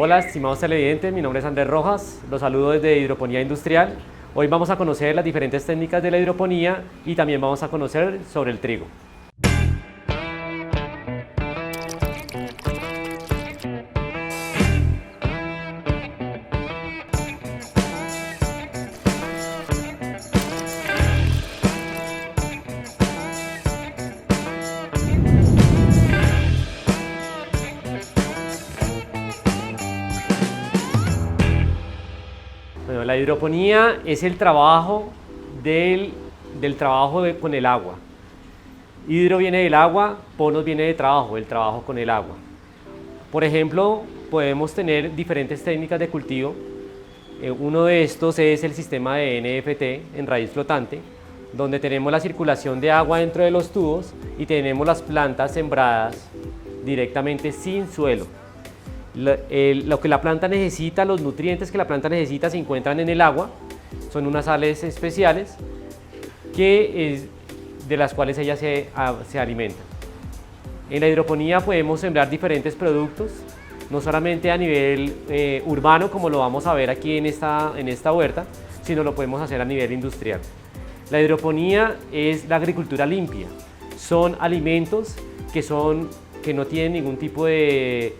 Hola, estimados televidentes, mi nombre es Andrés Rojas, los saludo desde Hidroponía Industrial. Hoy vamos a conocer las diferentes técnicas de la hidroponía y también vamos a conocer sobre el trigo. Bueno, la hidroponía es el trabajo del trabajo con el agua. Hidro viene del agua, ponos viene de trabajo, el trabajo con el agua. Por ejemplo, podemos tener diferentes técnicas de cultivo. Uno de estos es el sistema de NFT en raíz flotante, donde tenemos la circulación de agua dentro de los tubos y tenemos las plantas sembradas directamente sin suelo. Lo que la planta necesita, los nutrientes que la planta necesita se encuentran en el agua, son unas sales especiales de las cuales ella se alimenta. En la hidroponía podemos sembrar diferentes productos, no solamente a nivel urbano como lo vamos a ver aquí en esta huerta, sino lo podemos hacer a nivel industrial. La hidroponía es la agricultura limpia, son alimentos que no tienen ningún tipo de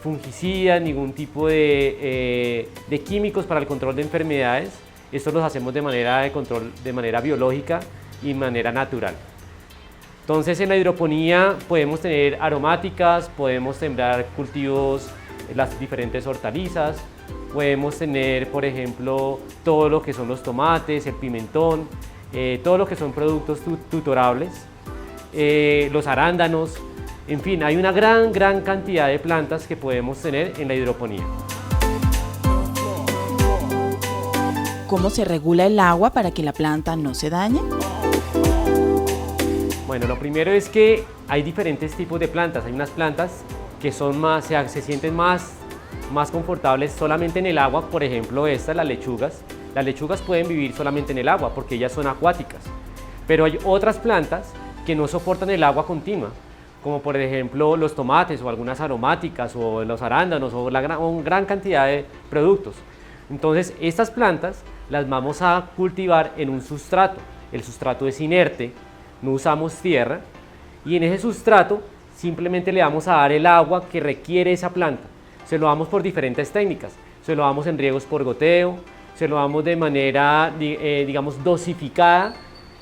fungicidas, ningún tipo de químicos para el control de enfermedades. Esto los hacemos de manera biológica y de manera natural. Entonces en la hidroponía podemos tener aromáticas, podemos sembrar cultivos, las diferentes hortalizas, podemos tener por ejemplo todo lo que son los tomates, el pimentón, todo lo que son productos tutorables, los arándanos. En fin, hay una gran cantidad de plantas que podemos tener en la hidroponía. ¿Cómo se regula el agua para que la planta no se dañe? Bueno, lo primero es que hay diferentes tipos de plantas. Hay unas plantas que se sienten más confortables solamente en el agua, por ejemplo estas, las lechugas. Las lechugas pueden vivir solamente en el agua porque ellas son acuáticas. Pero hay otras plantas que no soportan el agua continua, como por ejemplo los tomates o algunas aromáticas o los arándanos o gran cantidad de productos. Entonces estas plantas las vamos a cultivar en un sustrato. El sustrato es inerte, no usamos tierra y en ese sustrato simplemente le vamos a dar el agua que requiere esa planta. Se lo damos por diferentes técnicas, se lo damos en riegos por goteo, se lo damos de manera digamos dosificada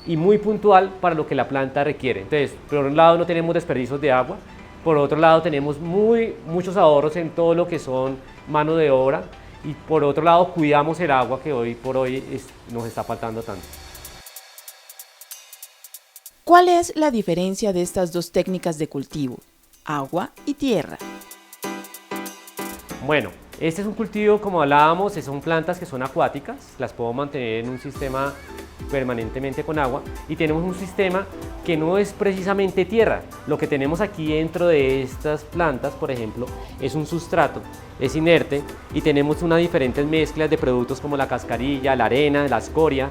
y muy puntual para lo que la planta requiere. Entonces, por un lado no tenemos desperdicios de agua, por otro lado tenemos muchos ahorros en todo lo que son mano de obra y por otro lado cuidamos el agua que hoy por hoy nos está faltando tanto. ¿Cuál es la diferencia de estas dos técnicas de cultivo, agua y tierra? Bueno, este es un cultivo, como hablábamos, son plantas que son acuáticas, las puedo mantener en un sistema permanentemente con agua y tenemos un sistema que no es precisamente tierra. Lo que tenemos aquí dentro de estas plantas, por ejemplo, es un sustrato, es inerte y tenemos unas diferentes mezclas de productos como la cascarilla, la arena, la escoria,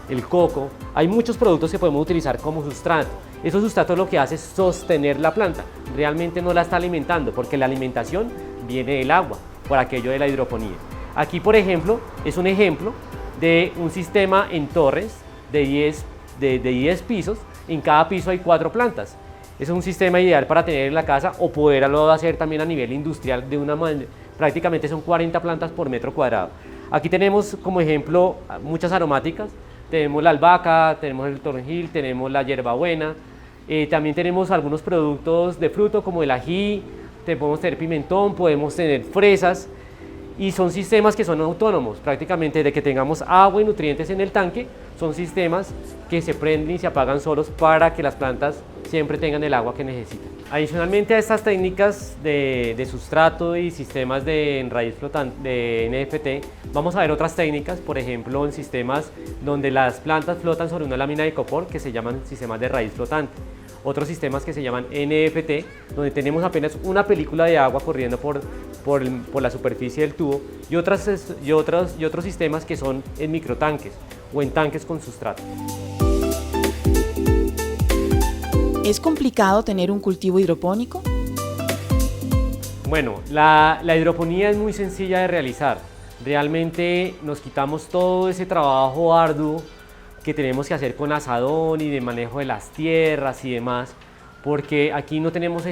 el coco. Hay muchos productos que podemos utilizar como sustrato. Esos sustratos lo que hace es sostener la planta, realmente no la está alimentando porque la alimentación viene del agua, por aquello de la hidroponía. Aquí, por ejemplo, es un ejemplo de un sistema en torres de 10 pisos. En cada piso hay 4 plantas. Es un sistema ideal para tener en la casa o poderlo hacer también a nivel industrial de una manera. Prácticamente son 40 plantas por metro cuadrado. Aquí tenemos como ejemplo muchas aromáticas. Tenemos la albahaca, tenemos el toronjil, tenemos la hierbabuena. También tenemos algunos productos de fruto como el ají, podemos tener pimentón, podemos tener fresas. Y son sistemas que son autónomos, prácticamente de que tengamos agua y nutrientes en el tanque, son sistemas que se prenden y se apagan solos para que las plantas siempre tengan el agua que necesitan. Adicionalmente a estas técnicas de sustrato y sistemas de raíz flotante, de NFT, vamos a ver otras técnicas, por ejemplo en sistemas donde las plantas flotan sobre una lámina de copor que se llaman sistemas de raíz flotante. Otros sistemas que se llaman NFT, donde tenemos apenas una película de agua corriendo por la superficie del tubo y otros sistemas que son en microtanques o en tanques con sustrato. ¿Es complicado tener un cultivo hidropónico? Bueno, la hidroponía es muy sencilla de realizar. Realmente nos quitamos todo ese trabajo arduo que tenemos que hacer con azadón y de manejo de las tierras y demás, porque aquí no tenemos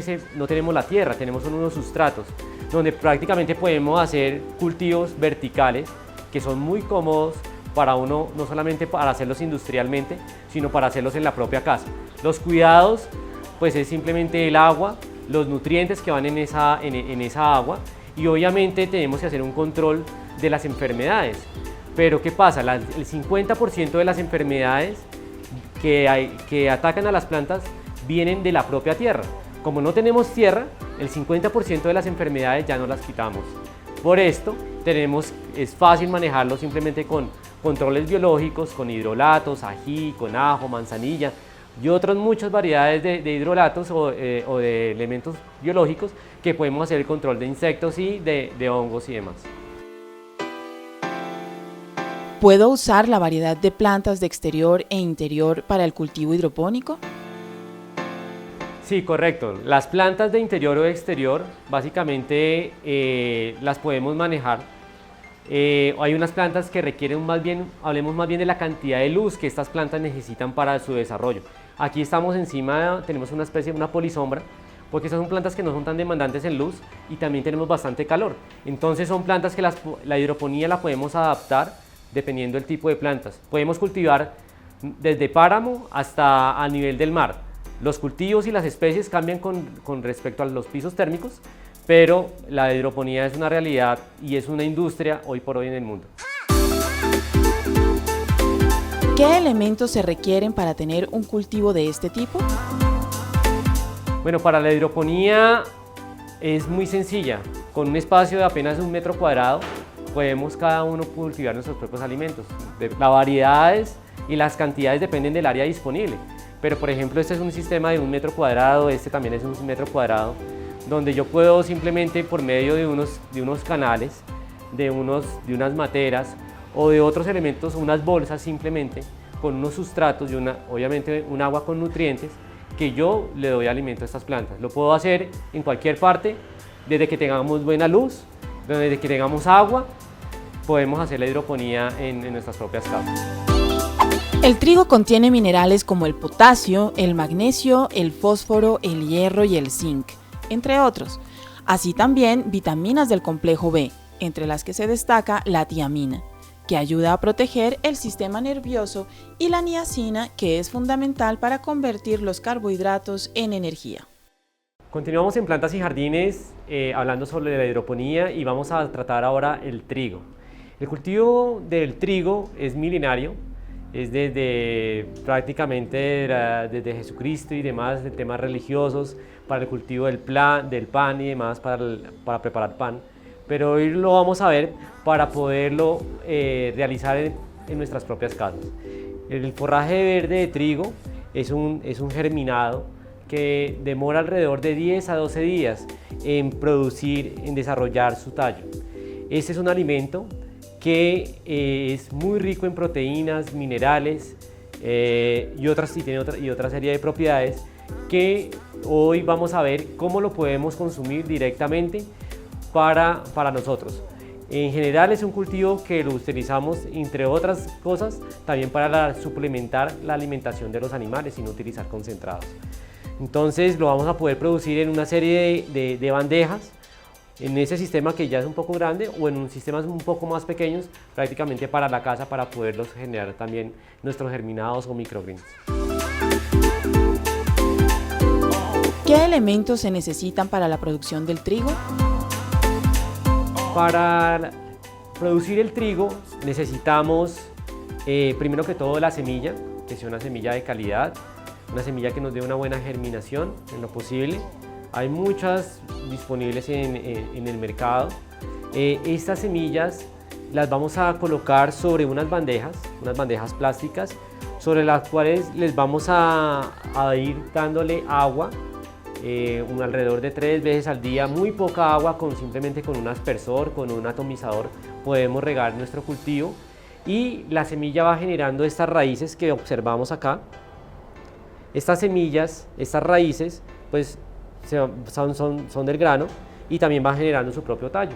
la tierra, tenemos unos sustratos, donde prácticamente podemos hacer cultivos verticales que son muy cómodos para uno, no solamente para hacerlos industrialmente, sino para hacerlos en la propia casa. Los cuidados, pues es simplemente el agua, los nutrientes que van en esa agua, y obviamente tenemos que hacer un control de las enfermedades. Pero ¿qué pasa? El 50% de las enfermedades que atacan a las plantas vienen de la propia tierra. Como no tenemos tierra, el 50% de las enfermedades ya no las quitamos. Por esto es fácil manejarlo simplemente con controles biológicos, con hidrolatos, ají, con ajo, manzanilla y otras muchas variedades de hidrolatos o de elementos biológicos que podemos hacer el control de insectos y de hongos y demás. ¿Puedo usar la variedad de plantas de exterior e interior para el cultivo hidropónico? Sí, correcto. Las plantas de interior o de exterior básicamente las podemos manejar. Hay unas plantas que requieren hablemos más bien de la cantidad de luz que estas plantas necesitan para su desarrollo. Aquí estamos encima, tenemos una especie de una polisombra, porque estas son plantas que no son tan demandantes en luz y también tenemos bastante calor. Entonces son plantas que la hidroponía la podemos adaptar dependiendo del tipo de plantas. Podemos cultivar desde páramo hasta a nivel del mar. Los cultivos y las especies cambian con respecto a los pisos térmicos, pero la hidroponía es una realidad y es una industria hoy por hoy en el mundo. ¿Qué elementos se requieren para tener un cultivo de este tipo? Bueno, para la hidroponía es muy sencilla. Con un espacio de apenas 1 metro cuadrado podemos cada uno cultivar nuestros propios alimentos. Las variedades y las cantidades dependen del área disponible. Pero por ejemplo, este es un sistema de 1 metro cuadrado, este también es 1 metro cuadrado, donde yo puedo simplemente por medio de unos canales, de unas materas o de otros elementos, unas bolsas simplemente, con unos sustratos y obviamente un agua con nutrientes, que yo le doy alimento a estas plantas. Lo puedo hacer en cualquier parte, desde que tengamos buena luz, desde que tengamos agua, podemos hacer la hidroponía en nuestras propias casas. El trigo contiene minerales como el potasio, el magnesio, el fósforo, el hierro y el zinc, entre otros. Así también vitaminas del complejo B, entre las que se destaca la tiamina, que ayuda a proteger el sistema nervioso, y la niacina, que es fundamental para convertir los carbohidratos en energía. Continuamos en Plantas y Jardines hablando sobre la hidroponía y vamos a tratar ahora el trigo. El cultivo del trigo es milenario, es desde prácticamente desde Jesucristo y demás, de temas religiosos, para el cultivo del pan y demás, para preparar pan. Pero hoy lo vamos a ver para poderlo realizar en nuestras propias casas. El forraje verde de trigo es un germinado que demora alrededor de 10 a 12 días en desarrollar su tallo. Este es un alimento que es muy rico en proteínas, minerales y tiene otra serie de propiedades que hoy vamos a ver cómo lo podemos consumir directamente para nosotros. En general es un cultivo que lo utilizamos, entre otras cosas, también para suplementar la alimentación de los animales sin utilizar concentrados. Entonces lo vamos a poder producir en una serie de bandejas, en ese sistema que ya es un poco grande o en sistemas un poco más pequeños, prácticamente para la casa, para poderlos generar también nuestros germinados o microgreens. ¿Qué elementos se necesitan para la producción del trigo? Para producir el trigo necesitamos primero que todo la semilla, que sea una semilla de calidad, una semilla que nos dé una buena germinación en lo posible. Hay muchas disponibles en el mercado. Estas semillas las vamos a colocar sobre unas bandejas plásticas, sobre las cuales les vamos a ir dándole agua, alrededor de 3 veces al día, muy poca agua, simplemente con un aspersor, con un atomizador podemos regar nuestro cultivo y la semilla va generando estas raíces que observamos acá. Estas semillas, estas raíces, pues son del grano y también va generando su propio tallo.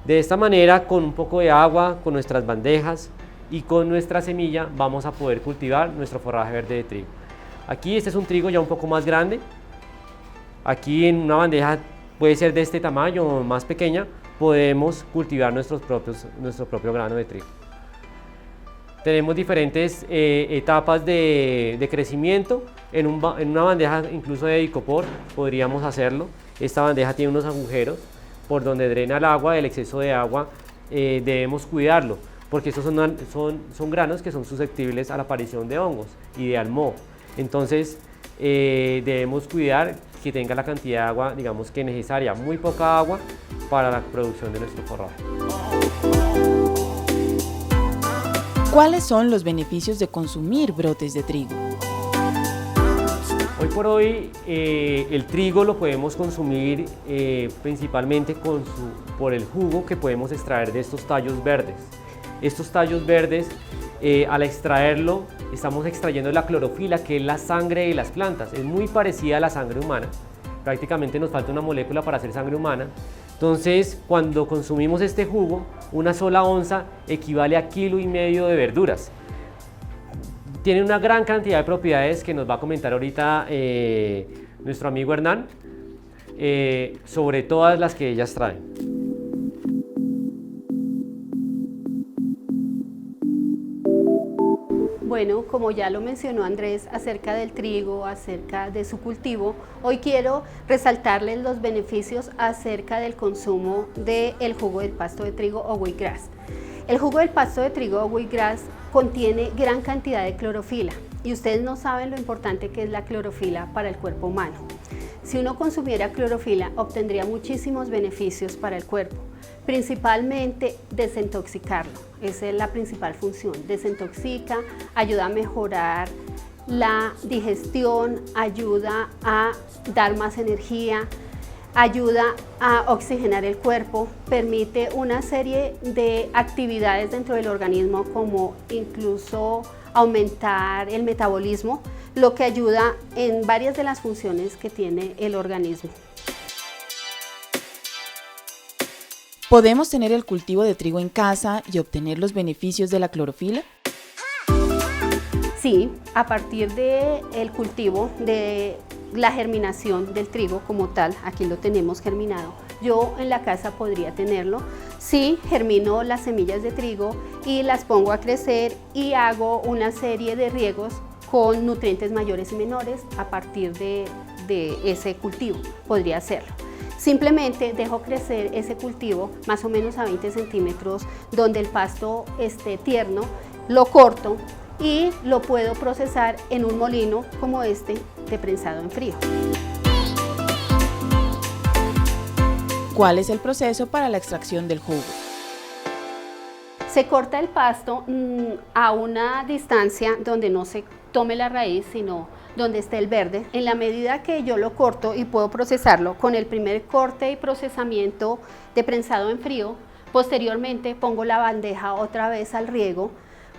De esta manera, con un poco de agua, con nuestras bandejas y con nuestra semilla, vamos a poder cultivar nuestro forraje verde de trigo. Aquí este es un trigo ya un poco más grande. Aquí en una bandeja puede ser de este tamaño o más pequeña, podemos cultivar nuestro propio grano de trigo. Tenemos diferentes etapas de crecimiento. En una bandeja incluso de Icopor podríamos hacerlo. Esta bandeja tiene unos agujeros por donde drena el agua. El exceso de agua debemos cuidarlo, porque estos son granos que son susceptibles a la aparición de hongos y de al moho. Entonces debemos cuidar que tenga la cantidad de agua, digamos que necesaria, muy poca agua para la producción de nuestro forraje. ¿Cuáles son los beneficios de consumir brotes de trigo? Hoy por hoy el trigo lo podemos consumir principalmente por el jugo que podemos extraer de estos tallos verdes. Estos tallos verdes, al extraerlo, estamos extrayendo la clorofila, que es la sangre de las plantas. Es muy parecida a la sangre humana. Prácticamente nos falta una molécula para hacer sangre humana. Entonces, cuando consumimos este jugo, una sola onza equivale a 1,5 kilos de verduras. Tiene una gran cantidad de propiedades que nos va a comentar ahorita nuestro amigo Hernán, sobre todas las que ellas traen. Bueno, como ya lo mencionó Andrés acerca del trigo, acerca de su cultivo, hoy quiero resaltarles los beneficios acerca del consumo del jugo del pasto de trigo o wheatgrass. El jugo del pasto de trigo o wheatgrass contiene gran cantidad de clorofila y ustedes no saben lo importante que es la clorofila para el cuerpo humano. Si uno consumiera clorofila, obtendría muchísimos beneficios para el cuerpo, principalmente desintoxicarlo. Esa es la principal función, desintoxica, ayuda a mejorar la digestión, ayuda a dar más energía, ayuda a oxigenar el cuerpo, permite una serie de actividades dentro del organismo, como incluso aumentar el metabolismo, lo que ayuda en varias de las funciones que tiene el organismo. ¿Podemos tener el cultivo de trigo en casa y obtener los beneficios de la clorofila? Sí, a partir del cultivo de la germinación del trigo como tal, aquí lo tenemos germinado, yo en la casa podría tenerlo. Sí, germino las semillas de trigo y las pongo a crecer y hago una serie de riegos con nutrientes mayores y menores a partir de ese cultivo, podría hacerlo. Simplemente dejo crecer ese cultivo más o menos a 20 centímetros donde el pasto esté tierno, lo corto y lo puedo procesar en un molino como este de prensado en frío. ¿Cuál es el proceso para la extracción del jugo? Se corta el pasto a una distancia donde no se tome la raíz, sino donde esté el verde. En la medida que yo lo corto y puedo procesarlo con el primer corte y procesamiento de prensado en frío, posteriormente pongo la bandeja otra vez al riego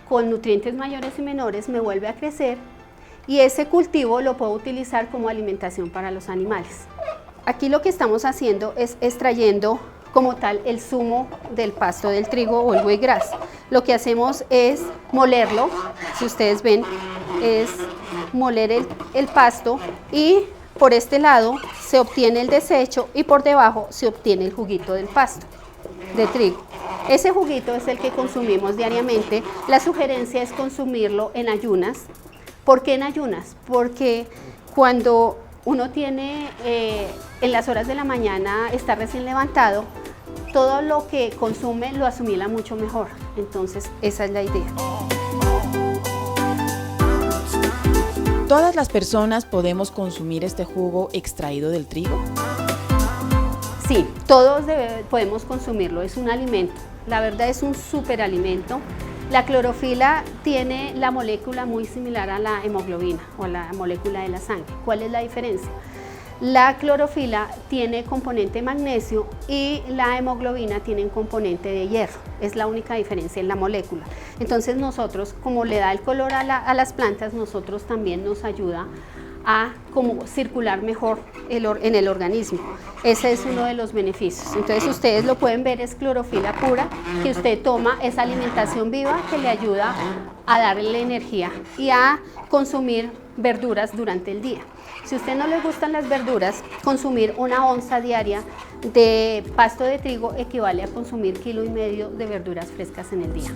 con nutrientes mayores y menores, me vuelve a crecer y ese cultivo lo puedo utilizar como alimentación para los animales. Aquí lo que estamos haciendo es extrayendo como tal el zumo del pasto del trigo o el wheatgrass. Lo que hacemos es molerlo, si ustedes ven, es moler el pasto y por este lado se obtiene el desecho y por debajo se obtiene el juguito del pasto de trigo. Ese juguito es el que consumimos diariamente. La sugerencia es consumirlo en ayunas. ¿Por qué en ayunas? Porque cuando uno tiene en las horas de la mañana, está recién levantado, todo lo que consume lo asimila mucho mejor. Entonces, esa es la idea. ¿Todas las personas podemos consumir este jugo extraído del trigo? Sí, todos podemos consumirlo, es un alimento. La verdad es un superalimento. La clorofila tiene la molécula muy similar a la hemoglobina o la molécula de la sangre. ¿Cuál es la diferencia? La clorofila tiene componente magnesio y la hemoglobina tiene un componente de hierro. Es la única diferencia en la molécula. Entonces nosotros, como le da el color a las plantas, nosotros también nos ayuda a como circular mejor en el organismo. Ese es uno de los beneficios. Entonces ustedes lo pueden ver, es clorofila pura que usted toma, es alimentación viva que le ayuda a darle energía y a consumir verduras durante el día. Si a usted no le gustan las verduras, consumir 1 onza diaria de pasto de trigo equivale a consumir 1,5 kilos de verduras frescas en el día.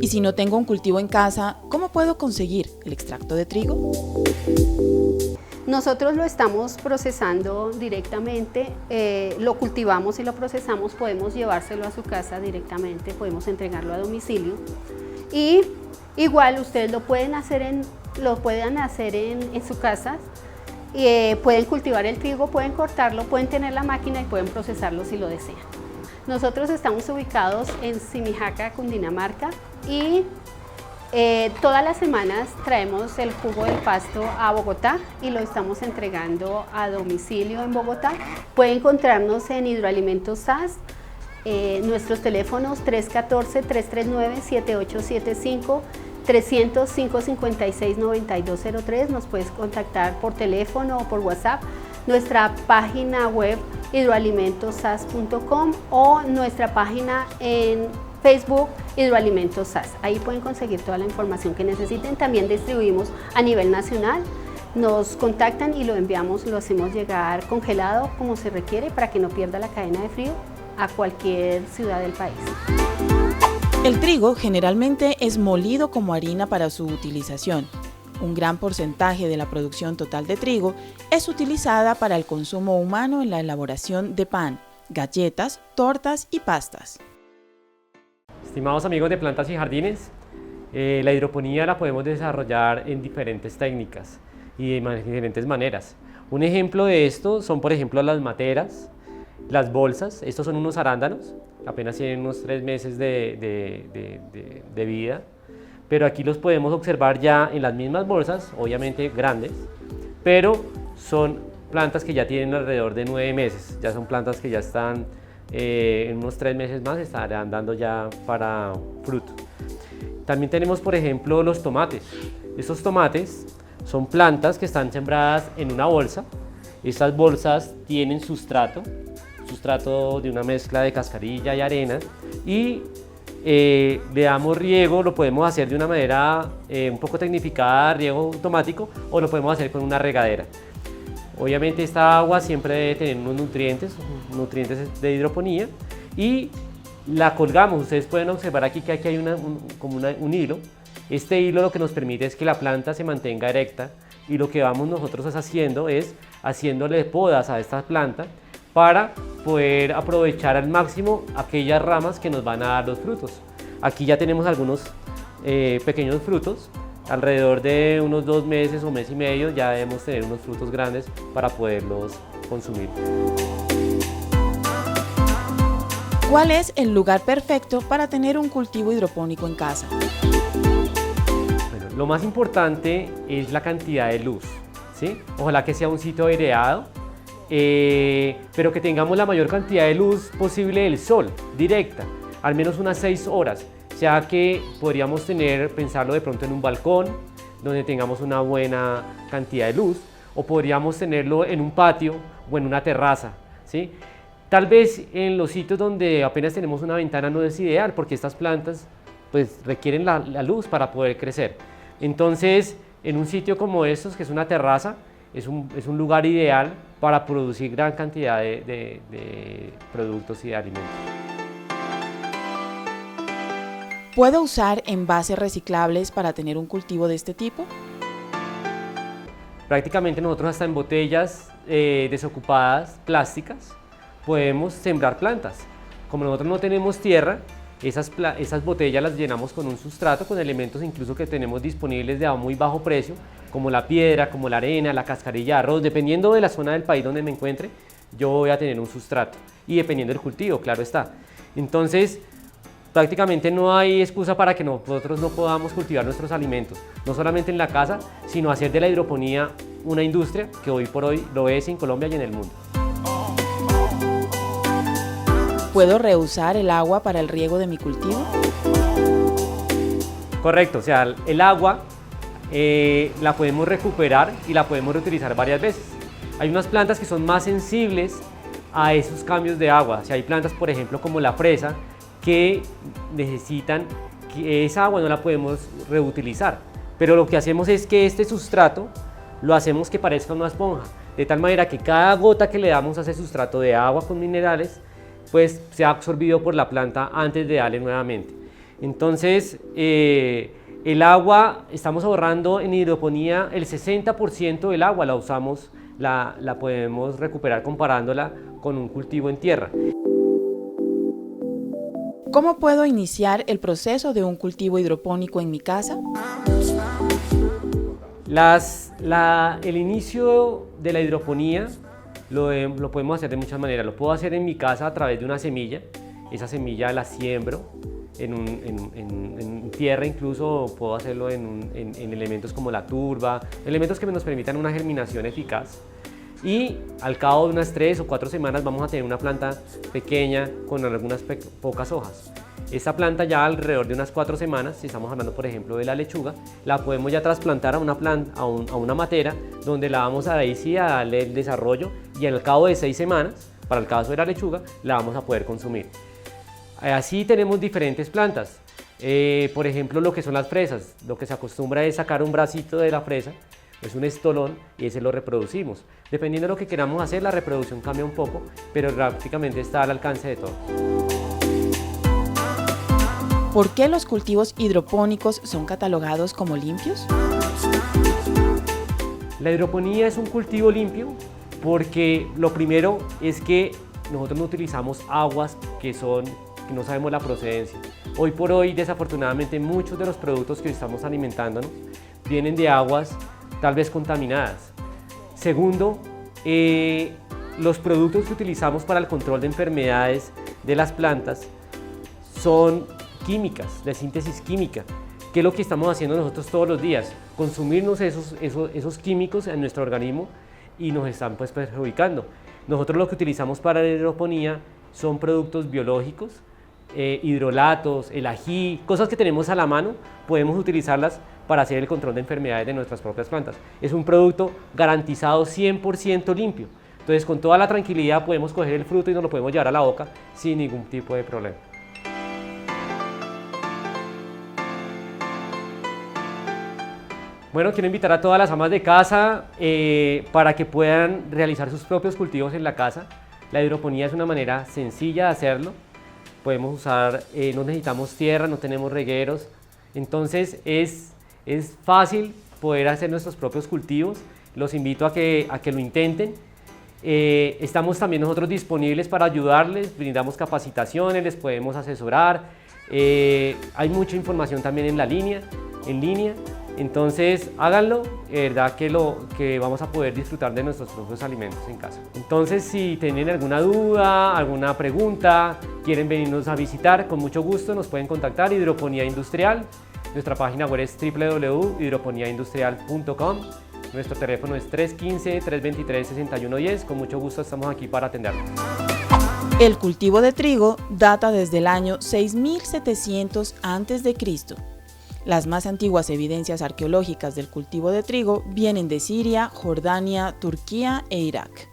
Y si no tengo un cultivo en casa, ¿cómo puedo conseguir el extracto de trigo? Nosotros lo estamos procesando directamente, lo cultivamos y lo procesamos, podemos llevárselo a su casa directamente, podemos entregarlo a domicilio. Y igual ustedes lo pueden hacer en su casa, pueden cultivar el trigo, pueden cortarlo, pueden tener la máquina y pueden procesarlo si lo desean. Nosotros estamos ubicados en Simijaca, Cundinamarca, y todas las semanas traemos el jugo del pasto a Bogotá y lo estamos entregando a domicilio en Bogotá. Pueden encontrarnos en Hidroalimentos SAS, nuestros teléfonos 314-339-7875, 300-556-9203, nos puedes contactar por teléfono o por WhatsApp, nuestra página web hidroalimentosas.com o nuestra página en Facebook Hidroalimentos SAS. Ahí pueden conseguir toda la información que necesiten. También distribuimos a nivel nacional. Nos contactan y lo enviamos, lo hacemos llegar congelado como se requiere para que no pierda la cadena de frío a cualquier ciudad del país. El trigo generalmente es molido como harina para su utilización. Un gran porcentaje de la producción total de trigo es utilizada para el consumo humano en la elaboración de pan, galletas, tortas y pastas. Estimados amigos de Plantas y Jardines, la hidroponía la podemos desarrollar en diferentes técnicas y de diferentes maneras. Un ejemplo de esto son, por ejemplo, las materas, las bolsas. Estos son unos arándanos, apenas tienen unos 3 meses de vida, pero aquí los podemos observar ya en las mismas bolsas, obviamente grandes, pero son plantas que ya tienen alrededor de 9 meses, ya son plantas que ya están en unos 3 meses más estarán dando ya para fruto. También tenemos, por ejemplo, los tomates. Estos tomates son plantas que están sembradas en una bolsa. Estas bolsas tienen sustrato de una mezcla de cascarilla y arena, y le damos riego. Lo podemos hacer de una manera un poco tecnificada, riego automático, o lo podemos hacer con una regadera. Obviamente esta agua siempre debe tener unos nutrientes de hidroponía, y la colgamos. Ustedes pueden observar aquí que aquí hay un hilo. Este hilo lo que nos permite es que la planta se mantenga erecta, y lo que vamos nosotros haciendo es haciéndole podas a esta planta para poder aprovechar al máximo aquellas ramas que nos van a dar los frutos. Aquí ya tenemos algunos pequeños frutos. Alrededor de unos 2 meses o mes y medio ya debemos tener unos frutos grandes para poderlos consumir. ¿Cuál es el lugar perfecto para tener un cultivo hidropónico en casa? Bueno, lo más importante es la cantidad de luz, ¿sí? Ojalá que sea un sitio aireado, pero que tengamos la mayor cantidad de luz posible del sol, directa, al menos unas 6 horas. Ya que podríamos pensarlo de pronto en un balcón, donde tengamos una buena cantidad de luz, o podríamos tenerlo en un patio o en una terraza, ¿sí? Tal vez en los sitios donde apenas tenemos una ventana no es ideal, porque estas plantas pues requieren la luz para poder crecer. Entonces, en un sitio como estos, que es una terraza, es un lugar ideal para producir gran cantidad de productos y de alimentos. ¿Puedo usar envases reciclables para tener un cultivo de este tipo? Prácticamente nosotros hasta en botellas desocupadas, plásticas, podemos sembrar plantas. Como nosotros no tenemos tierra, esas botellas las llenamos con un sustrato, con elementos incluso que tenemos disponibles de a muy bajo precio, como la piedra, como la arena, la cascarilla de arroz. Dependiendo de la zona del país donde me encuentre, yo voy a tener un sustrato, y dependiendo del cultivo, claro está. Entonces, prácticamente no hay excusa para que nosotros no podamos cultivar nuestros alimentos, no solamente en la casa, sino hacer de la hidroponía una industria que hoy por hoy lo es en Colombia y en el mundo. ¿Puedo reusar el agua para el riego de mi cultivo? Correcto, o sea, el agua la podemos recuperar y la podemos reutilizar varias veces. Hay unas plantas que son más sensibles a esos cambios de agua. Si hay plantas, por ejemplo, como la fresa, que necesitan que esa agua no la podemos reutilizar. Pero lo que hacemos es que este sustrato lo hacemos que parezca una esponja, de tal manera que cada gota que le damos a ese sustrato de agua con minerales, pues sea absorbido por la planta antes de darle nuevamente. Entonces, el agua, estamos ahorrando en hidroponía el 60% del agua, la usamos, la podemos recuperar comparándola con un cultivo en tierra. ¿Cómo puedo iniciar el proceso de un cultivo hidropónico en mi casa? El inicio de la hidroponía lo podemos hacer de muchas maneras. Lo puedo hacer en mi casa a través de una semilla. Esa semilla la siembro en tierra, incluso puedo hacerlo en elementos como la turba, elementos que nos permitan una germinación eficaz. Y al cabo de unas 3 o 4 semanas vamos a tener una planta pequeña con algunas pocas hojas. Esta planta ya alrededor de unas 4 semanas, si estamos hablando por ejemplo de la lechuga, la podemos ya trasplantar a una matera donde la vamos a darle el desarrollo y al cabo de 6 semanas, para el caso de la lechuga, la vamos a poder consumir. Así tenemos diferentes plantas, por ejemplo lo que son las fresas, lo que se acostumbra es sacar un bracito de la fresa, es un estolón y ese lo reproducimos. Dependiendo de lo que queramos hacer, la reproducción cambia un poco, pero prácticamente está al alcance de todos. ¿Por qué los cultivos hidropónicos son catalogados como limpios? La hidroponía es un cultivo limpio porque lo primero es que nosotros no utilizamos aguas que no sabemos la procedencia. Hoy por hoy, desafortunadamente, muchos de los productos que estamos alimentándonos vienen de aguas tal vez contaminadas. Segundo, los productos que utilizamos para el control de enfermedades de las plantas son químicas, de síntesis química, que es lo que estamos haciendo nosotros todos los días, consumirnos esos químicos en nuestro organismo y nos están pues perjudicando. Nosotros lo que utilizamos para la hidroponía son productos biológicos, hidrolatos, el ají, cosas que tenemos a la mano, podemos utilizarlas para hacer el control de enfermedades de nuestras propias plantas. Es un producto garantizado 100% limpio. Entonces, con toda la tranquilidad podemos coger el fruto y nos lo podemos llevar a la boca sin ningún tipo de problema. Bueno, quiero invitar a todas las amas de casa para que puedan realizar sus propios cultivos en la casa. La hidroponía es una manera sencilla de hacerlo. Podemos usar, no necesitamos tierra, no tenemos regueros. Entonces es fácil poder hacer nuestros propios cultivos. Los invito a que lo intenten. Estamos también nosotros disponibles para ayudarles, brindamos capacitaciones, les podemos asesorar. Hay mucha información también en línea. Entonces háganlo, de verdad que vamos a poder disfrutar de nuestros propios alimentos en casa. Entonces si tienen alguna duda, alguna pregunta, quieren venirnos a visitar, con mucho gusto nos pueden contactar. Hidroponía Industrial, nuestra página web es www.hidroponiaindustrial.com. Nuestro teléfono es 315-323-6110, con mucho gusto estamos aquí para atenderlos. El cultivo de trigo data desde el año 6700 a.C. Las más antiguas evidencias arqueológicas del cultivo de trigo vienen de Siria, Jordania, Turquía e Irak.